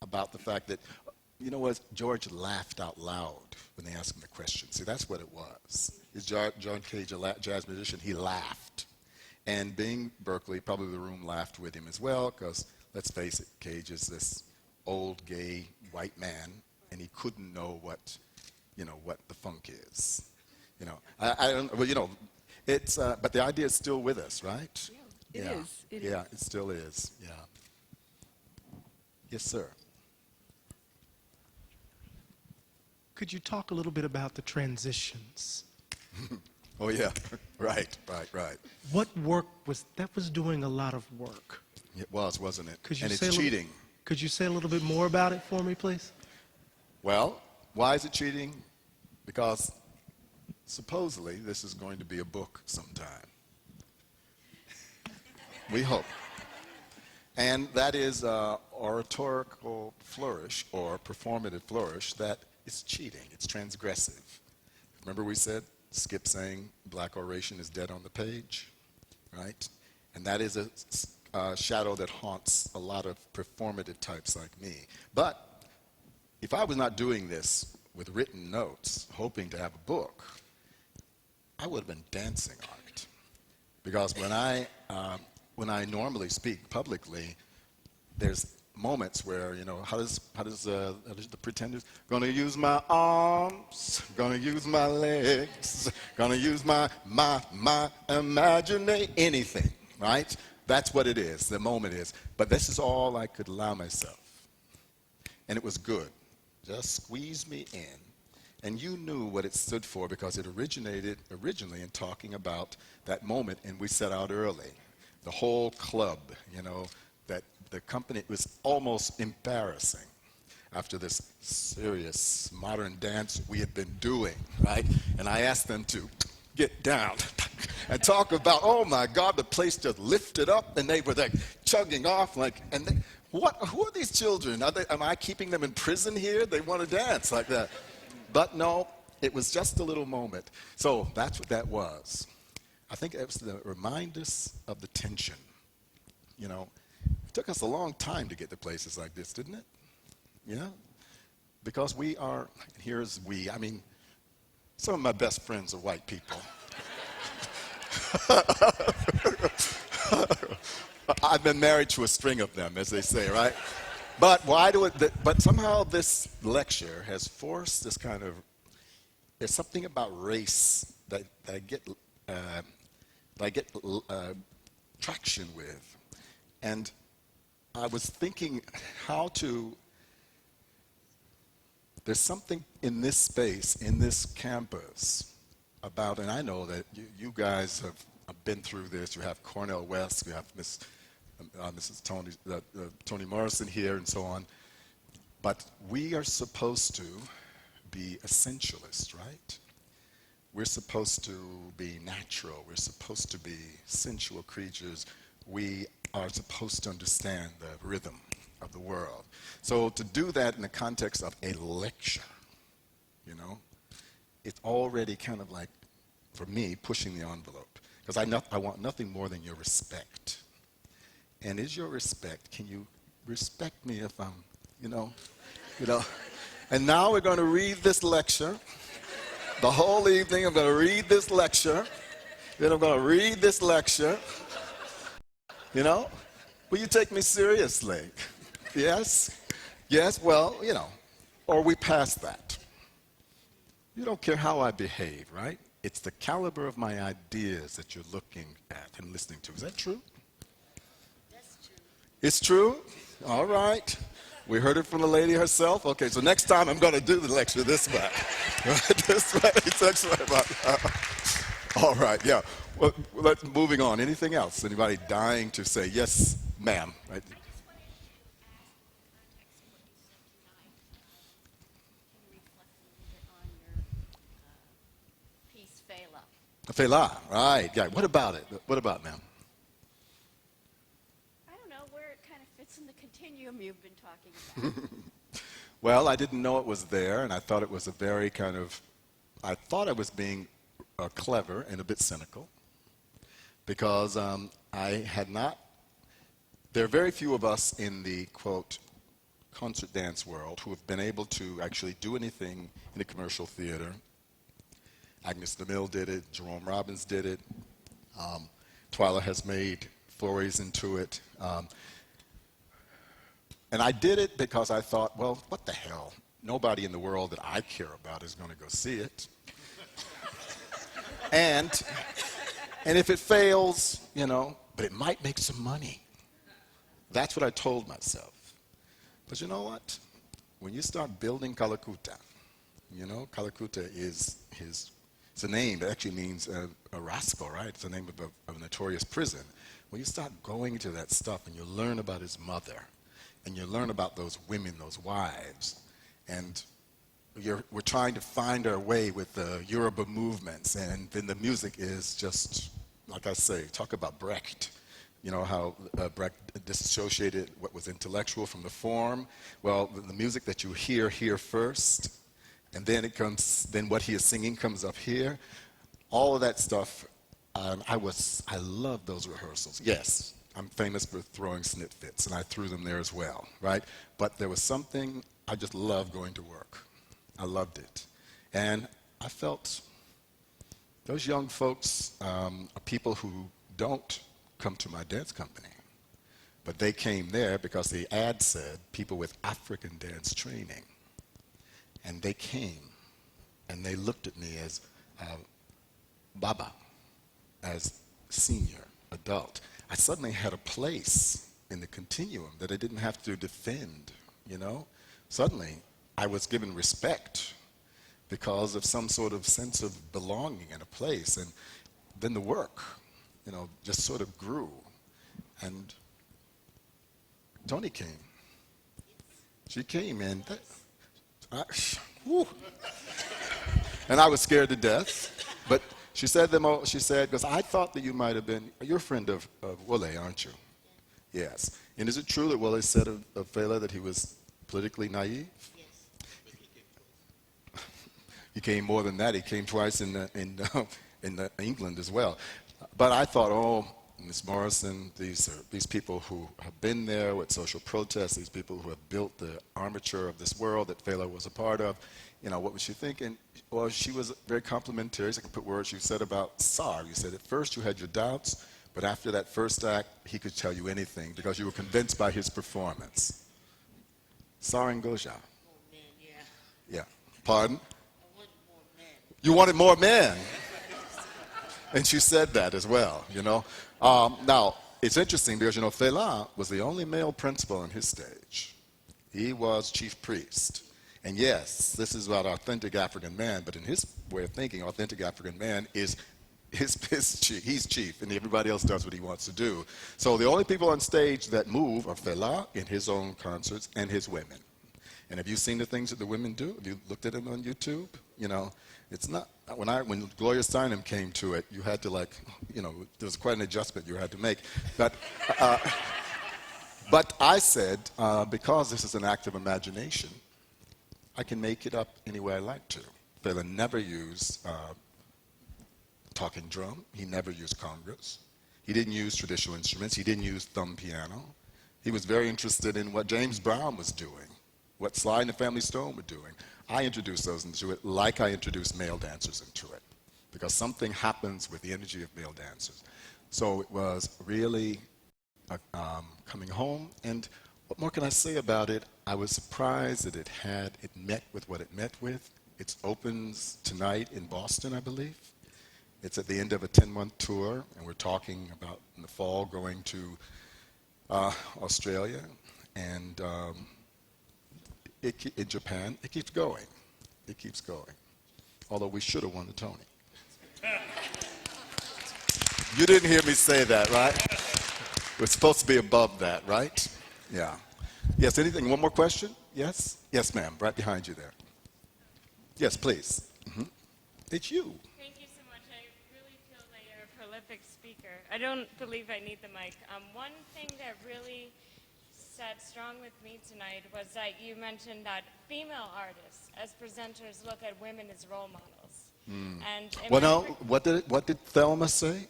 about the fact that, you know what, George laughed out loud when they asked him the question. See, that's what it was. Is John Cage a jazz musician? He laughed. And being Berkeley, probably the room laughed with him as well, because let's face it, Cage is this old, gay, white man, and he couldn't know what the funk is. You know, I don't, well, you know, it's, but the idea is still with us, right? Yeah, it is. It is. It still is, yeah. Yes, sir. Could you talk a little bit about the transitions? Oh, yeah, right. What work was doing a lot of work? It was, wasn't it? And it's cheating. Could you say a little bit more about it for me, please? Well, why is it cheating? Because supposedly this is going to be a book sometime. We hope. And that is oratorical flourish or performative flourish that is cheating. It's transgressive. Remember we said Skip saying black oration is dead on the page, right? And that is a shadow that haunts a lot of performative types like me. But if I was not doing this with written notes, hoping to have a book, I would have been dancing on it. Because when I normally speak publicly, there's moments where, you know, how does the pretenders, gonna use my arms, gonna use my legs, gonna use my imagination, anything, right? That's what it is, the moment is. But this is all I could allow myself. And it was good. Just squeeze me in. And you knew what it stood for because it originated originally in talking about that moment, and we set out early. The whole club, that the company, it was almost embarrassing after this serious modern dance we had been doing, right? And I asked them to get down and talk about, oh my God, the place just lifted up, and they were like chugging off, who are these children? Am I keeping them in prison here? They want to dance like that. But no, it was just a little moment. So that's what that was. I think it was to remind us of the tension. It took us a long time to get to places like this, didn't it? Yeah? Because we are, here's we, I mean, some of my best friends are white people. I've been married to a string of them, as they say, right? But but somehow this lecture has forced this kind of, there's something about race that I get traction with. And I was thinking there's something in this space, in this campus, about, and I know that you guys have been through this. You have Cornell West, you have Mrs. Toni Morrison here, and so on. But we are supposed to be essentialists, right? We're supposed to be natural. We're supposed to be sensual creatures. We are supposed to understand the rhythm of the world. So to do that in the context of a lecture, it's already kind of like, for me, pushing the envelope. Because I want nothing more than your respect. And is your respect, can you respect me if I'm, And now we're going to read this lecture. The whole evening I'm going to read this lecture. Then I'm going to read this lecture. Will you take me seriously? Yes? Yes, well, or we pass that. You don't care how I behave, right? It's the caliber of my ideas that you're looking at and listening to. Is that true? That's true. It's true? All right. We heard it from the lady herself. Okay, so next time I'm going to do the lecture this way. This way. This way. All right, yeah. Well, moving on. Anything else? Anybody dying to say, yes, ma'am? Right? I just wanted to ask, in the context of what you said tonight, can you reflect a little bit on your piece, Fela? Fela, right. Yeah. What about it? What about, ma'am? I don't know where it kind of fits in the continuum you've been talking about. Well, I didn't know it was there, and I thought it was a very kind of, I thought I was being clever and a bit cynical, because I had not, there are very few of us in the, quote, concert dance world who have been able to actually do anything in the commercial theater. Agnes DeMille did it, Jerome Robbins did it, Twyla has made forays into it. And I did it because I thought, well, what the hell? Nobody in the world that I care about is going to go see it. And if it fails, but it might make some money. That's what I told myself. But you know what? When you start building Kalakuta, Kalakuta is it's a name. It actually means a rascal, right? It's the name of a notorious prison. When you start going into that stuff and you learn about his mother, and you learn about those women, those wives, and we're trying to find our way with the Yoruba movements, and then the music is just, like I say, talk about Brecht. How Brecht disassociated what was intellectual from the form. Well, the music that you hear here first, and then then what he is singing comes up here. All of that stuff, I love those rehearsals. Yes, I'm famous for throwing snit fits, and I threw them there as well, right? But there was something, I just loved going to work. I loved it. And I felt those young folks are people who don't come to my dance company, but they came there because the ad said people with African dance training. And they came, and they looked at me as Baba, as senior adult. I suddenly had a place in the continuum that I didn't have to defend, Suddenly, I was given respect because of some sort of sense of belonging in a place. And then the work, just sort of grew. And Toni came. She came, and whew. And I was scared to death. But she said, because I thought that you might have been, you're a friend of Wole, aren't you? Yes. And is it true that Wole said of Fela that he was politically naive? He came more than that. He came twice in England as well. But I thought, oh, Miss Morrison, these people who have been there with social protests, these people who have built the armature of this world that Fela was a part of, what was she thinking? Well, she was very complimentary. So I can put words you said about Sar. You said at first you had your doubts, but after that first act, he could tell you anything because you were convinced by his performance. Sar and Goja. More men, yeah. Yeah. Pardon? I want more men. You wanted more men. And she said that as well, Now, it's interesting because, Fela was the only male principal on his stage. He was chief priest. And yes, this is about authentic African man, but in his way of thinking, authentic African man is his chief. He's chief, and everybody else does what he wants to do. So the only people on stage that move are Fela in his own concerts and his women. And have you seen the things that the women do? Have you looked at them on YouTube? It's not, when Gloria Steinem came to it, you had to there was quite an adjustment you had to make. But I said, because this is an act of imagination, I can make it up any way I like to. Fela never used talking drum. He never used congas. He didn't use traditional instruments. He didn't use thumb piano. He was very interested in what James Brown was doing, what Sly and the Family Stone were doing. I introduced those into it like I introduced male dancers into it, because something happens with the energy of male dancers. So it was really coming home, and what more can I say about it? I was surprised that it met with what it met with. It opens tonight in Boston, I believe. It's at the end of a 10-month tour, and we're talking about in the fall going to Australia, and in Japan. It keeps going. It keeps going. Although we should have won the Tony. You didn't hear me say that, right? We're supposed to be above that, right? Yeah. Yes, anything? One more question? Yes? Yes, ma'am. Right behind you there. Yes, please. It's you. Thank you so much. I really feel that you're a prolific speaker. I don't believe I need the mic. One thing that really sat strong with me tonight was that you mentioned that female artists as presenters look at women as role models. And Well, no, what did Thelma say?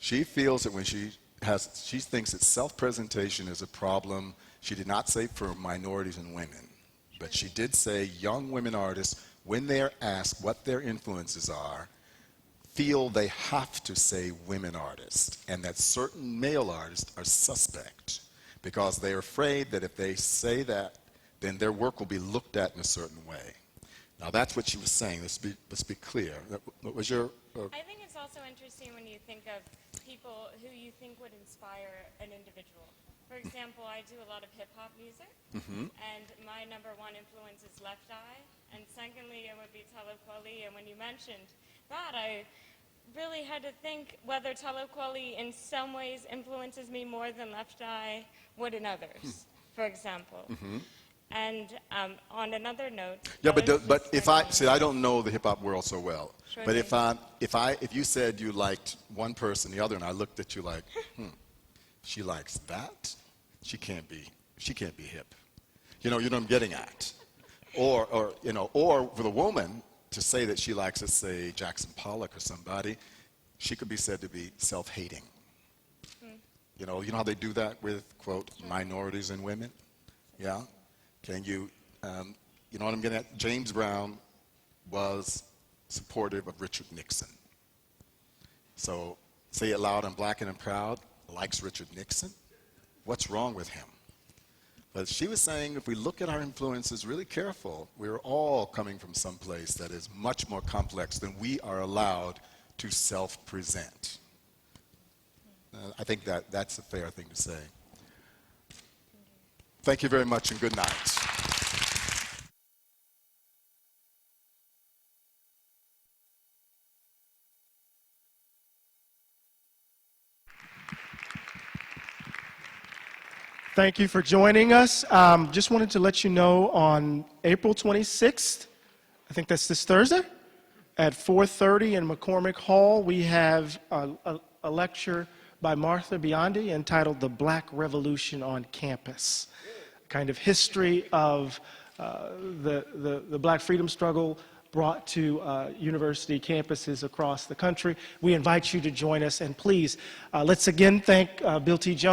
She feels that when she thinks that self-presentation is a problem. She did not say for minorities and women, but she did say young women artists, when they're asked what their influences are, feel they have to say women artists, and that certain male artists are suspect because they're afraid that if they say that, then their work will be looked at in a certain way. Now that's what she was saying. Let's be clear. What was your? I think it's also interesting when you think of people who you think would inspire an individual. For example, I do a lot of hip-hop music, and my number one influence is Left Eye, and secondly, it would be Talib Kweli. And when you mentioned that, I really had to think whether Talib Kweli in some ways influences me more than Left Eye would in others, for example. And on another note, Yeah, I was but just if I thinking- see, I don't know the hip hop world so well. Sure But thing. if you said you liked one person, the other, and I looked at you like, she likes that, she can't be hip. You know what I'm getting at. Or for the woman to say that she likes, let's say, Jackson Pollock or somebody, she could be said to be self-hating. You know how they do that with, quote, minorities and women? Yeah? Can you know what I'm getting at? James Brown was supportive of Richard Nixon. So, say it loud, I'm black and I'm proud, likes Richard Nixon. What's wrong with him? But she was saying if we look at our influences really careful, we're all coming from some place that is much more complex than we are allowed to self-present. I think that's a fair thing to say. Thank you very much and good night. Thank you for joining us. Just wanted to let you know on April 26th, I think that's this Thursday, at 4:30 in McCormick Hall, we have a lecture by Martha Biondi entitled The Black Revolution on Campus, kind of history of the black freedom struggle brought to university campuses across the country. We invite you to join us, and please, let's again thank Bill T. Jones.